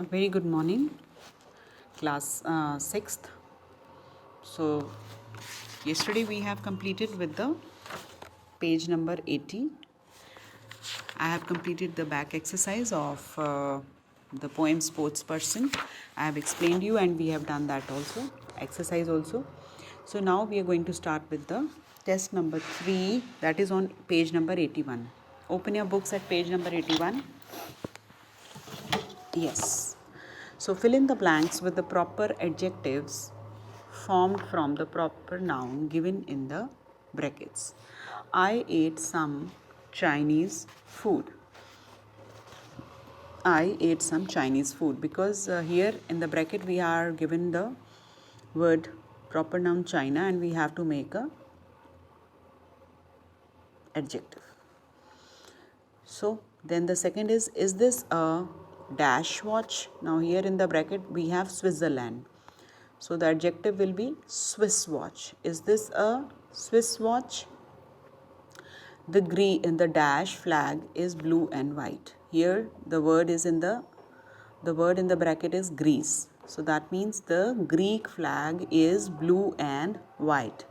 A very good morning, class 6th. So, yesterday we have completed with the page number 80. I have completed the back exercise of the poem Sports Person. I have explained you and we have done that also, exercise also. So, now we are going to start with the test number 3, that is on page number 81. Open your books at page number 81. Yes. So fill in the blanks with the proper adjectives formed from the proper noun given in the brackets. I ate some Chinese food. I ate some Chinese food because here in the bracket we are given the word proper noun China and we have to make a adjective. So then the second is this a dash watch? Now here in the bracket we have Switzerland. So the adjective will be Swiss watch. Is this a Swiss watch? The dash flag is blue and white. Here the word in the bracket is Greece. So that means the Greek flag is blue and white.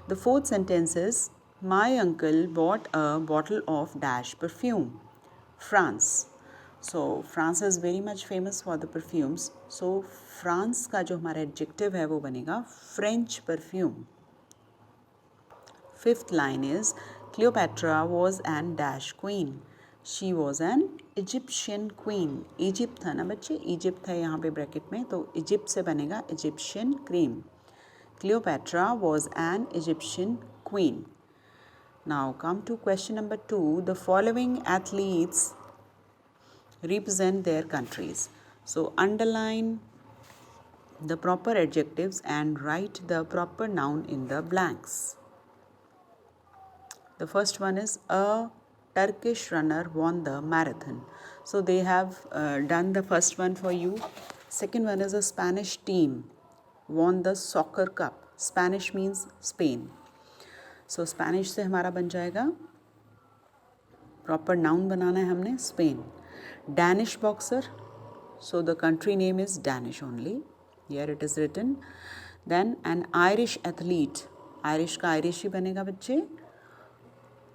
The fourth sentence is my uncle bought a bottle of dash perfume. France. So France is very much famous for the perfumes. So France का जो हमारा adjective है वो बनेगा French perfume. Fifth line is Cleopatra was an dash queen. She was an Egyptian queen. Egypt था ना बच्चे, Egypt है यहाँ पे bracket में, तो Egypt से बनेगा Egyptian cream. Cleopatra was an Egyptian queen. Now come to question number 2. The following athletes represent their countries. So underline the proper adjectives and write the proper noun in the blanks. The first one is a Turkish runner won the marathon. So they have done the first one for you. Second one is a Spanish team won the soccer cup. Spanish means Spain. So Spanish से हमारा बन जाएगा proper noun बनाना है हमने Spain. Danish boxer. So the country name is Danish only. Here it is written. Then an Irish athlete. Irish का Irish ही बनेगा बच्चे.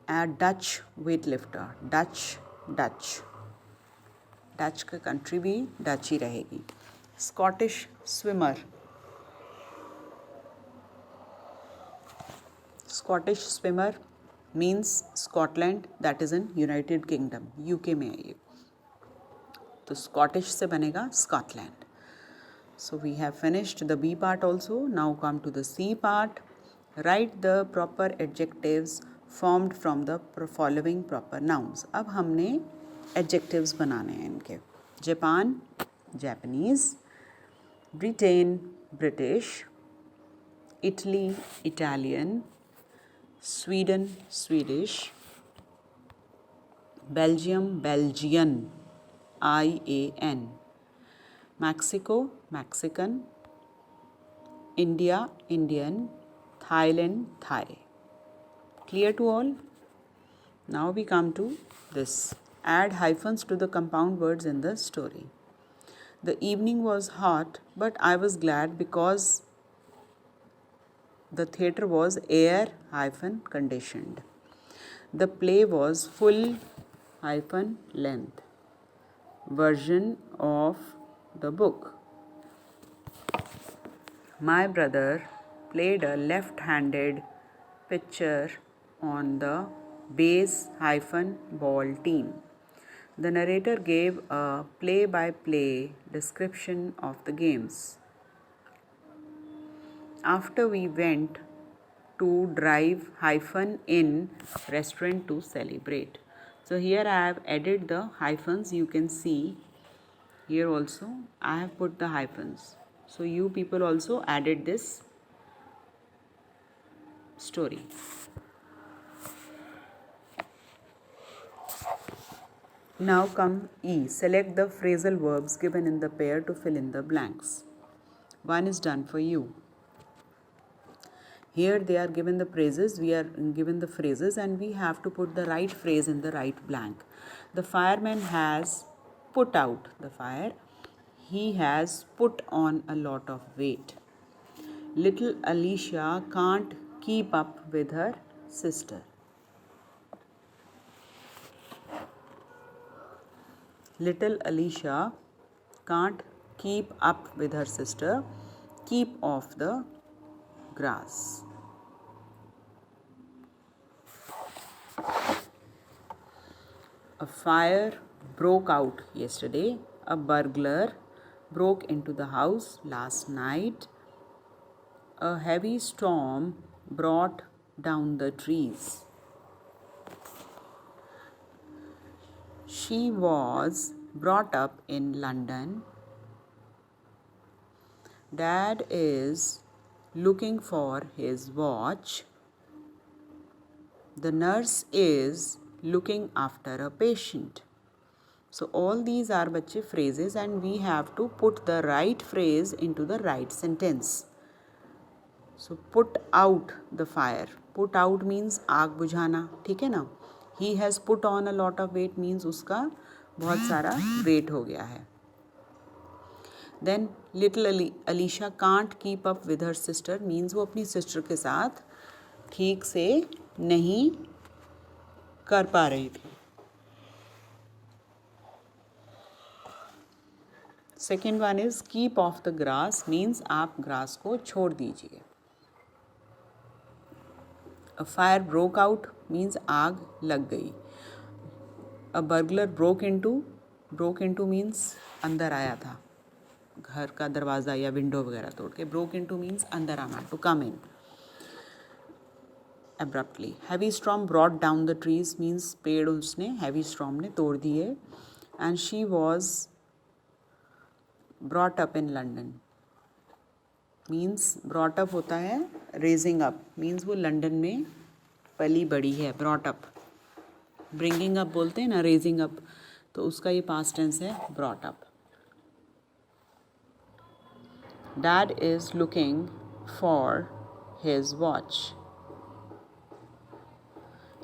A Dutch weightlifter. Dutch. Dutch का country भी Dutch ही रहेगी. Scottish swimmer. Scottish swimmer means Scotland, that is in United Kingdom. UK में है ये. तो Scottish से बनेगा Scotland. So we have finished the B part also. Now come to the C part. Write the proper adjectives formed from the following proper nouns. अब हमने adjectives बनाने हैं इनके. Japan, Japanese. Britain, British. Italy, Italian. Sweden, Swedish. Belgium, Belgian. IAN. Mexico, Mexican. India, Indian. Thailand, Thai. Clear to all? Now we come to this. Add hyphens to the compound words in the story. The evening was hot, but I was glad because the theatre was air-conditioned. The play was full-length version of the book. My brother played a left-handed pitcher on the base-ball team. The narrator gave a play-by-play description of the games. After we went to drive-in restaurant to celebrate. So here I have added the hyphens. You can see here also I have put the hyphens. So you people also added this story. Now come E. Select the phrasal verbs given in the pair to fill in the blanks. One is done for you. Here they are given the phrases, we are given the phrases and we have to put the right phrase in the right blank. The fireman has put out the fire. he has put on a lot of weight. Little Alicia can't keep up with her sister. Little Alicia can't keep up with her sister. Keep off the grass. A fire broke out yesterday. A burglar broke into the house last night. A heavy storm brought down the trees. She was brought up in London. Dad is looking for his watch. The nurse is looking after a patient. So all these are बच्चे phrases and we have to put the right phrase into the right sentence. So put out the fire. Put out means आग बुझाना, ठीक है ना. He has put on a lot of weight means उसका बहुत सारा weight हो गया है. Then little Alicia can't keep up with her sister means वो अपनी sister के साथ ठीक से नहीं कर पा रही थी. Second one is keep off the grass means आप grass को छोड़ दीजिए. A fire broke out means आग लग गई. A burglar broke into means अंदर आया था, घर का दरवाज़ा या विंडो वगैरह तोड़ के. broke into means अंदर आना, to come in abruptly. Heavy storm brought down the trees means पेड़ उसने heavy storm ने तोड़ दिए. And she was brought up in London means brought up होता है raising up means वो लंदन में पली बड़ी है. brought up, bringing up बोलते हैं ना, raising up, तो उसका ये past tense है brought up. Dad is looking for his watch.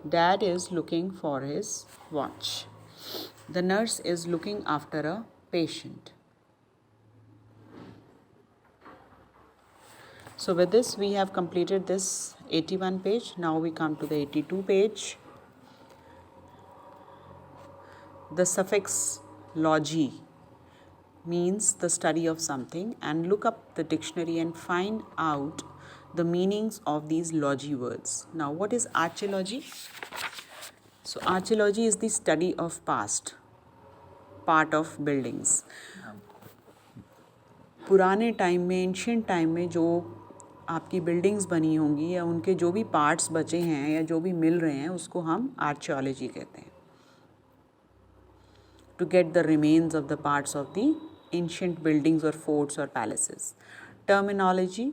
Dad is looking for his watch. The nurse is looking after a patient. So with this we have completed this 81 page. Now we come to the 82 page. The suffix logy means the study of something, and look up the dictionary and find out the meanings of these logy words. Now what is archaeology? So archaeology is the study of past part of buildings. पुराने time में, ancient time में जो आपकी buildings बनी होंगी या उनके जो भी पार्ट्स बचे हैं या जो भी मिल रहे हैं उसको हम आर्कियोलॉजी कहते हैं. To get the remains of the parts of the ancient buildings or forts or palaces. Terminology,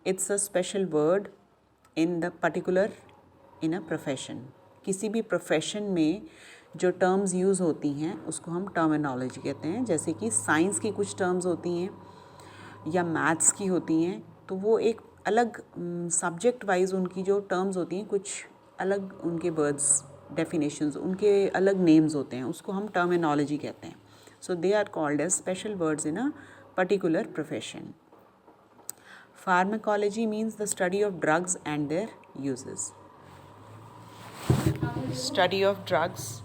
it's a special word in the particular in a profession. किसी भी profession में जो terms use होती हैं उसको हम terminology कहते हैं. जैसे कि साइंस की कुछ terms होती हैं या मैथ्स की होती हैं, तो वो एक अलग सब्जेक्ट वाइज उनकी जो टर्म्स होती हैं कुछ अलग, उनके वर्ड्स डेफिनेशंस, उनके अलग नेम्स होते हैं, उसको हम टर्मिनोलॉजी कहते हैं. So they are called as special words in a particular profession. Pharmacology means the study of drugs and their uses. Study of drugs.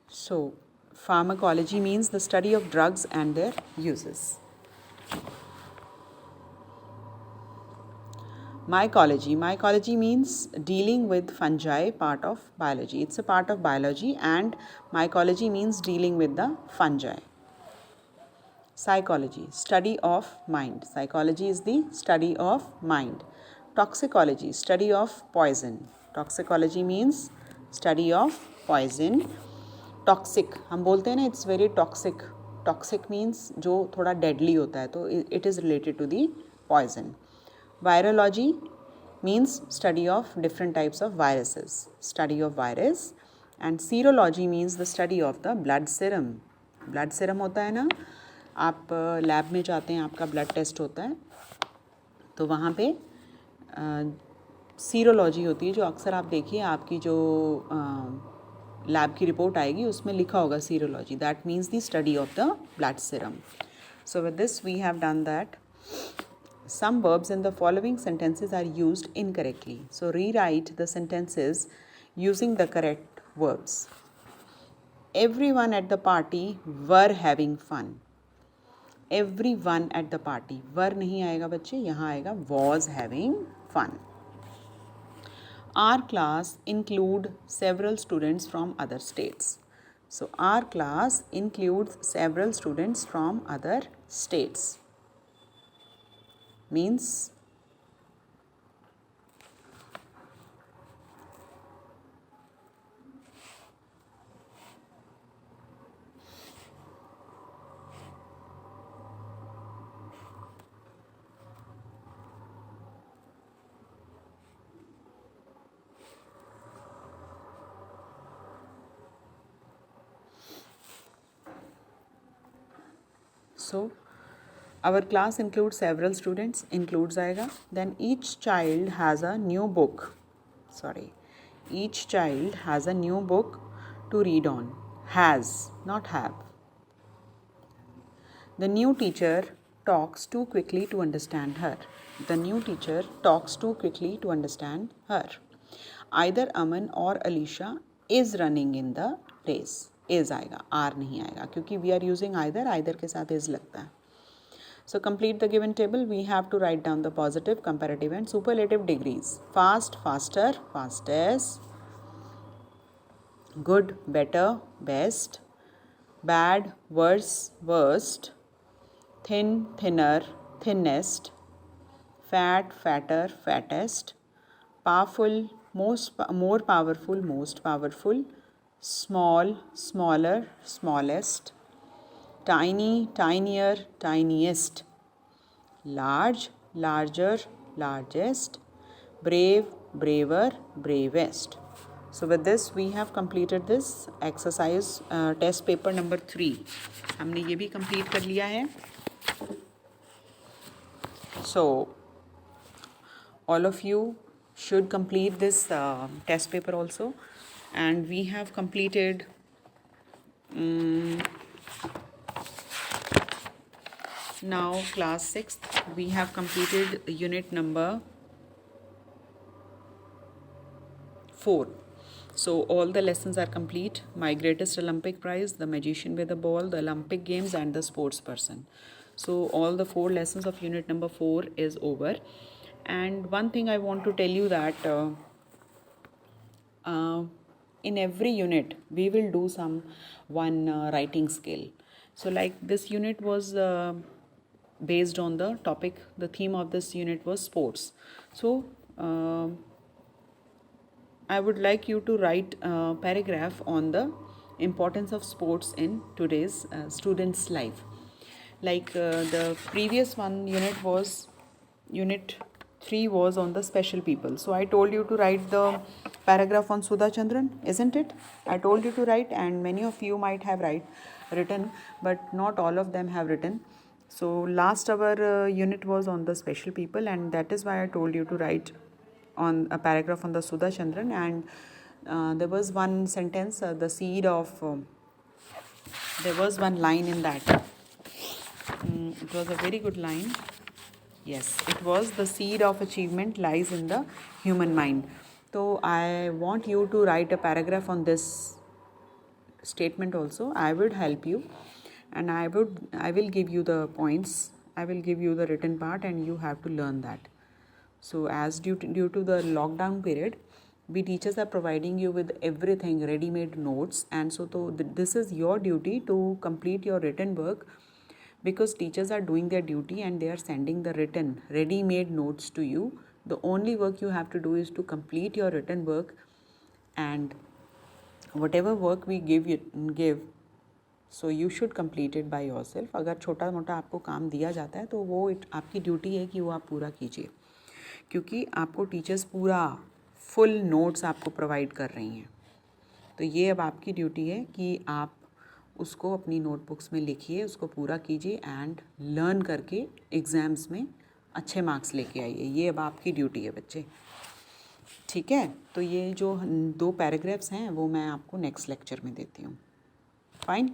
So pharmacology means the study of drugs and their uses. Mycology means dealing with fungi, part of biology. It's a part of biology, and mycology means dealing with the fungi. Psychology, study of mind. Psychology is the study of mind. Toxicology, study of poison. Toxicology means study of poison. Toxic हम बोलते हैं ना, it's very toxic. Toxic means जो थोड़ा deadly होता है, तो it is related to the poison. Virology means study of different types of viruses, study of virus. And serology means the study of the blood serum. Blood serum होता है ना, आप lab में जाते हैं, आपका ब्लड टेस्ट होता है, तो वहाँ पे सीरोलॉजी होती है, जो अक्सर आप देखिए आपकी जो लैब की रिपोर्ट आएगी उसमें लिखा होगा serology, that means the study of the blood serum. So with this we have done that. Some verbs in the following sentences are used incorrectly. So rewrite the sentences using the correct verbs. Everyone at the party were having fun. Everyone at the party. were नहीं आएगा बच्चे, यहाँ आएगा was having fun. Our class include several students from other states. So our class includes several students from other states. Means so our class includes several students, includes आएगा. Then each child has a new book. Each child has a new book to read on. Has, not have. The new teacher talks too quickly to understand her. The new teacher talks too quickly to understand her. Either Aman or Alicia is running in the race. Is आएगा, are नहीं आएगा क्योंकि we are using either. Either के साथ is लगता है. So complete the given table. We have to write down the positive, comparative and superlative degrees. Fast, faster, fastest. Good, better, best. Bad, worse, worst. Thin, thinner, thinnest. Fat, fatter, fattest. Powerful, more powerful, most powerful. Small, smaller, smallest. Tiny, tinier, tiniest. Large, larger, largest. Brave, braver, bravest. So with this we have completed this exercise test paper number 3. हमने ये भी complete कर लिया है. So all of you should complete this test paper also, and we have completed now class 6th. We have completed unit number 4. So all the lessons are complete. My greatest Olympic prize, the magician with the ball, the Olympic games and the sports person. So all the 4 lessons of unit number 4 is over. And one thing I want to tell you that in every unit we will do one writing skill. So like this unit was based on the topic, the theme of this unit was sports. So I would like you to write a paragraph on the importance of sports in today's student's life. Like the previous one unit was, unit 3 was on the special people. So I told you to write the paragraph on Sudha Chandran, isn't it? I told you to write, and many of you might have written, but not all of them have written. So last our unit was on the special people, and that is why I told you to write on a paragraph on the Sudha Chandran. And there was one sentence, the seed of there was one line in that. It was a very good line. Yes, it was the seed of achievement lies in the human mind. So I want you to write a paragraph on this statement also. I would help you, and I will give you the points. I will give you the written part, and you have to learn that. So as due to the lockdown period, we teachers are providing you with everything, ready-made notes, and so this is your duty to complete your written work, because teachers are doing their duty and they are sending the written ready-made notes to you. The only work you have to do is to complete your written work, and whatever work we give, so you should complete it by yourself. अगर छोटा मोटा आपको काम दिया जाता है तो वो आपकी ड्यूटी है कि वो आप पूरा कीजिए, क्योंकि आपको टीचर्स पूरा फुल नोट्स आपको प्रोवाइड कर रही हैं. तो ये अब आपकी ड्यूटी है कि आप उसको अपनी नोटबुक्स में लिखिए, उसको पूरा कीजिए एंड लर्न करके एग्ज़ाम्स में अच्छे मार्क्स लेके आइए. ये अब आपकी ड्यूटी है बच्चे. ठीक है, तो ये जो 2 पैराग्राफ्स हैं वो मैं आपको नेक्स्ट लेक्चर में देती हूँ. फाइन.